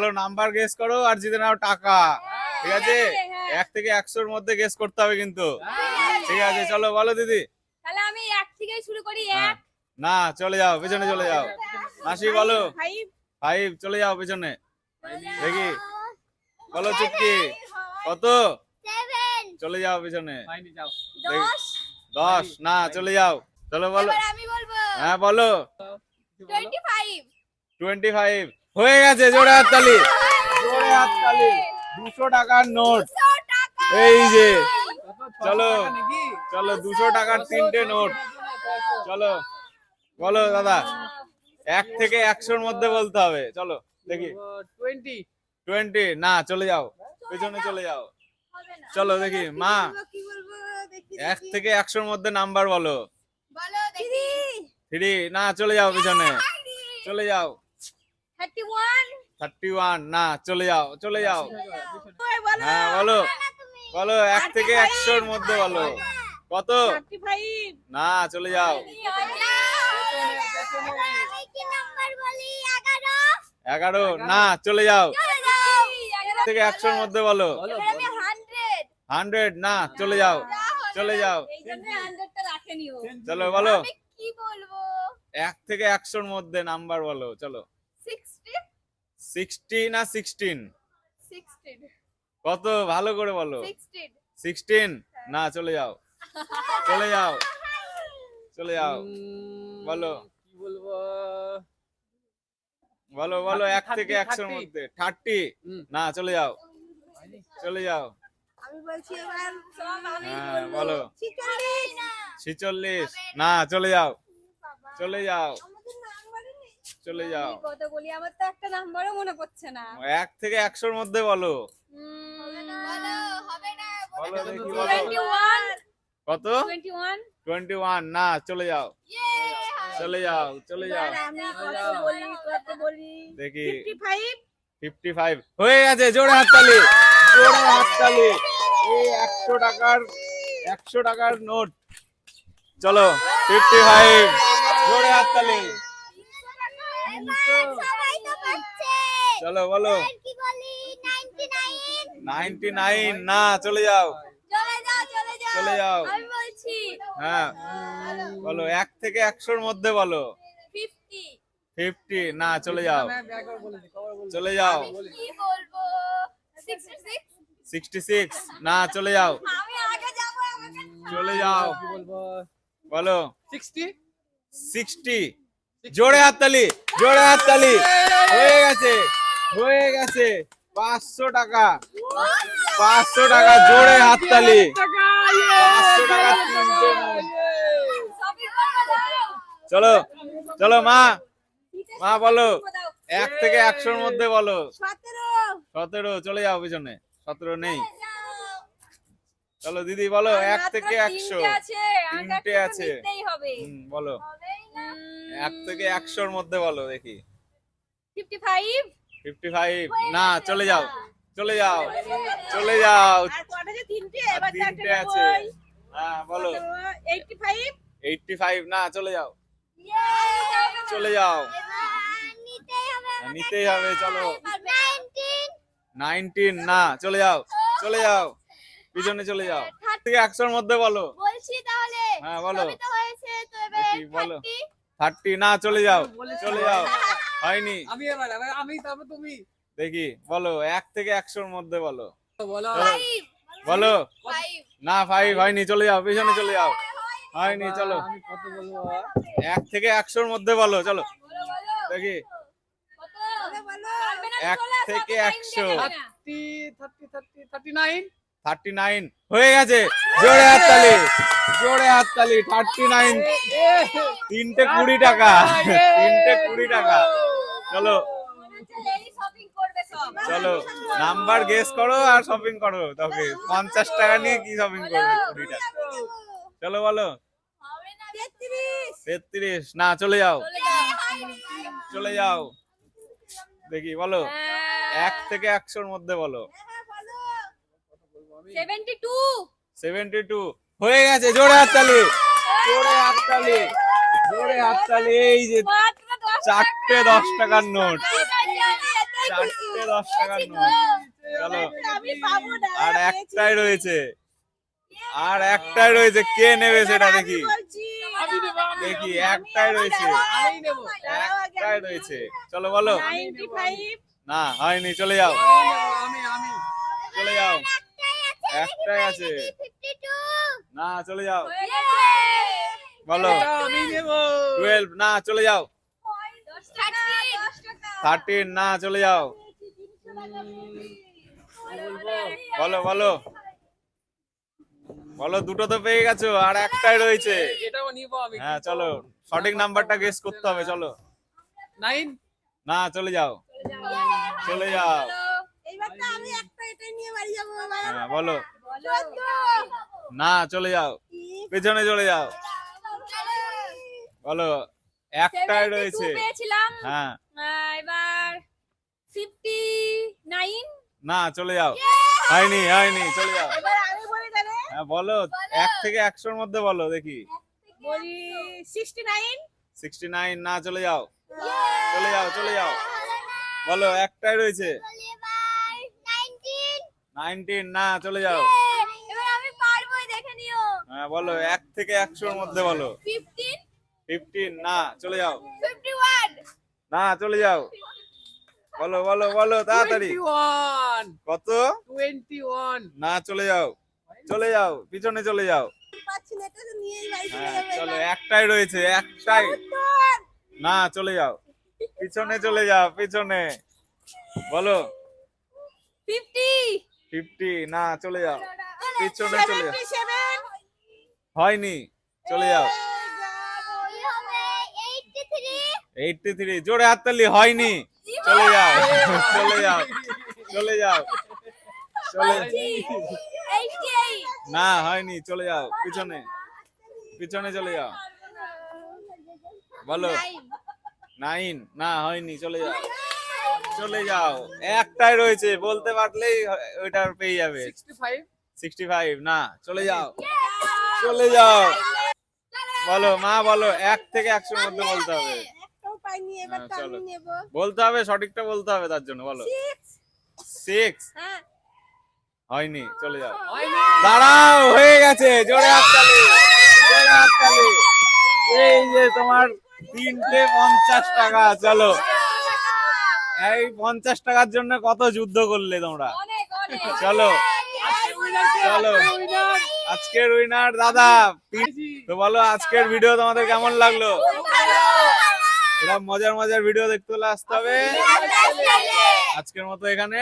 চলো number guess করো আর জিতে নাও টাকা। ঠিক আছে, 1 থেকে 100-র মধ্যে গেস করতে হবে কিন্তু। ঠিক আছে চলো বলো দিদি। তাহলে আমি 1 থেকেই শুরু করি। 1 না চলে যাও পেছনে চলে যাও। মাসি বলো 5 চলে যাও পেছনে। দেখি বলো চুপকি কত? 7 চলে যাও পেছনে। 10 10 না চলে যাও। চলো বলো। এবার আমি বলবো হ্যাঁ বলো। 25 25 হয়ে গেছে। জোরে হাততালি, জোরে হাততালি। 200 টাকার নোট 100 টাকা। এই যে। চলো চলো 200 টাকার 3টে নোট। চলো বলো দাদা। 1 থেকে 100-র মধ্যে বলতে হবে। চলো দেখি। 20 না চলে যাও পেছনে চলে যাও। হবে না। চলো দেখি মা। কি বলবো দেখি 1 থেকে 100-র মধ্যে নাম্বার বলো। বলো দেখি। 3 না চলে যাও পেছনে চলে যাও। 31 31 না চলে যাও চলে যাও। বলো। হ্যাঁ বলো বলো 1 থেকে 100-র মধ্যে বলো। কত? 35 না চলে যাও। আমি কি নাম্বার বলি? 11 না চলে যাও। 11 থেকে 100-র মধ্যে বলো। এবার আমি 100 100 না চলে যাও চলে যাও। এই জন্য 100টা রাখেনিও। চলো বলো আমি কি বলবো? 1 থেকে 100-র মধ্যে নাম্বার বলো। চলো 60 60 না 16? 16 কত ভালো করে বলো। 16 16 না চলে যাও চলে যাও চলে যাও। বলো কি বলবো? বলো বলো 1 থেকে 30, 100-র মধ্যে 30 না চলে যাও চলে যাও। আমি বলছি এবার সব আমি হ্যাঁ বলো 46 46 না চলে যাও চলে যাও আমাদের নাম্বারই নেই। চলে যাও। আমি কত বলি আমার তো একটা নাম্বারও মনে পড়ছে না। 1 থেকে 100-র মধ্যে বলো। বলো হবে না। বলো দেখি বলো 21 কত? 21 21 না চলে যাও চলে যাও চলে যাও। আমি কত বলি দেখি 55 55 হয়ে গেছে। জোরে হাততালি, জোরে হাততালি। এই 100 টাকার নোট। চলো 55 জোরে হাততালি। সবাই তো পাচ্ছে। চলো বলো কি বলি 99 99 না চলে যাও চলে যাও চলে যাও চলে যাও। আমি বলছি হ্যাঁ বলো 1 থেকে 100-র মধ্যে বলো। 50 50 না চলে যাও চলে যাও। আমি কি বলবো 66 66 না চলে যাও আমি আগে যাব আমাকে চলে যাও। কি বলবো? বলো 60 60 জোরে হাততালি, জোরে হাততালি। হয়ে গেছে হয়ে গেছে। 500 টাকা 500 টাকা জোরে হাততালি। 500 টাকা 3টে নোট। শপিং করবো দাও চলো চলো মা মা বলো 1 থেকে 100-র মধ্যে বলো। 17 17 চলে যাও পিছনে 17 নেই। চলো দিদি বলো 1 থেকে 100 আছে তিনটে আছে। নিতেই হবে বলো 1 থেকে 100-র মধ্যে বলো দেখি। 55 55 না চলে যাও চলে যাও চলে যাও। আর কটা যে তিনটে আর এবার তো একটা তিনটে আছে। নেবই। হ্যাঁ বলো 85 85 না চলে যাও চলে যাও। নিতেই হবে চলো 19 না চলে যাও চলে যাও পিছনে চলে যাও। 1 থেকে 100-র মধ্যে বলো। বলছি তাহলে হ্যাঁ বলো সবই তো হয়েছে তো এবার দেখি, বলো। 30 30 না চলে যাও চলে যাও হয়নি। আমি এবার আমি তারপর তুমি দেখি বলো 1 থেকে 100-র মধ্যে বলো। বলো। বলো 5 না 5 হয়নি চলে যাও পিছনে চলে যাও হয়নি। চলো আমি কত বলবো? 1 থেকে 100-র মধ্যে বলো। চলো দেখি কত বলো 1 থেকে 100 39 39 হয়ে গেছে। জোরে হাততালি, জোরে হাততালি। 39 3টে 20 টাকা 3টে 20 টাকা। চলো শপিং করবে সব চলো নাম্বার গেস করো আর শপিং করো। তবে 50 টাকা নিয়ে কি শপিং করবে 20 টাকা। চলো বলো হবে না 33 33 না চলে যাও চলে যাও। দেখি বলো 1 থেকে 100-র মধ্যে বলো। 72 72 হয়ে গেছে। জোরে হাততালি, জোরে হাততালি, জোরে হাততালি। এই যে মাত্র 10 4টে 10 টাকার নোট। চারটে 10 টাকার নোট। চলো আমি পাবো না আর একটাই রয়েছে, আর একটাই রয়েছে, কে নেবে সেটা দেখি। আমি নেবো, আমি দেখি নেবো। একটাই রয়েছে, আমি নেবো। একটাই রয়েছে। চলো বলো। 95 না হয়নি, চলে যাও, আমি চলে যাও, একটাই আছে। 52 না চলে যাও, হয়ে গেছে বলো। এটা আমি নেবো। 12 না চলে যাও, 10 টাকা 10 টাকা 13 না চলে যাও, বলো বলো বলো। দুটো তো পেয়ে গেছো, আর একটাই রয়েছে। এটাও নিবো আমি। হ্যাঁ চলো, সঠিক নাম্বারটা গেস করতে হবে। চলো 9 না চলে যাও, চলে যাও। এইবার তো আমি একটা এটাই নিয়ে বাড়ি যাব বাবা হ্যাঁ বলো। 14 না চলে যাও, পেছনে চলে যাও, বলো। একটাই রয়েছে। পেয়েছিলাম হ্যাঁ এবার 59 না চলে যাও, হয়নি হয়নি, চলে যাও। এবার আমি বলি তাহলে হ্যাঁ বলো, 1 থেকে 100 এর মধ্যে বলো দেখি। বলি 69 69 না চলে যাও, চলে যাও, চলে যাও, বলো। একটাই রয়েছে। 19 না চলে যাও। এবার আমি পারবো দেখে নিও হ্যাঁ বলো, 1 থেকে 100 এর মধ্যে বলো। 15 15 না চলে যাও, 51 না চলে যাও, বলো বলো বলো তাড়াতাড়ি। 21 কত? 21 না চলে যাও, চলে যাও, পিছনে চলে যাও। পাচ্ছি না এটা তো নিয়েই বাড়ি চলে হ্যাঁ যাবো চলো, একটাই রয়েছে, একটাই। না চলে যাও, পিছনে চলে যাও, পিছনে বলো। 50 50 না চলে যাও, পিছনে চলে যাও। 77 হয়নি, চলে যাও। 83 83 জোরে হাততালি, হয়নি, চলে যাও, চলে যাও, চলে যাও, চলে। 88 না হয়নি, চলে যাও, পিছনে, পিছনে চলে যাও, বলো। 9 না হয়নি, চলে যাও, চলে যাও। একটাই রয়েছে, বলতে পারলেই ওইটা পেয়ে যাবে। 65 65 না চলে যাও, চলে যাও, বলো মা, বলো। 1 থেকে 100 এর মধ্যে বলতে হবে। একটাও পাইনি এবার হ্যাঁ, তো চলো। আমি নেব বলতে হবে, সঠিকটা বলতে হবে, তার জন্য বলো। 6 হ্যাঁ হয়নি, চলে যাও। হয়নি। দাঁড়াও, হয়ে গেছে, জোরে হাততালি, জোরে হাততালি। এই যে তোমার 3টে 50 টাকা। চলো, এই 50 টাকার জন্য কত যুদ্ধ করলে তোমরা। অনেক অনেক চলো আজকে winner কে? চলো, আজকে winner। আজকের উইনার দাদা। তো বলো, আজকের ভিডিও তোমাদের কেমন লাগলো? এরকম মজার মজার ভিডিও দেখতে হলে আসতে হবে। আজকের মতো এখানে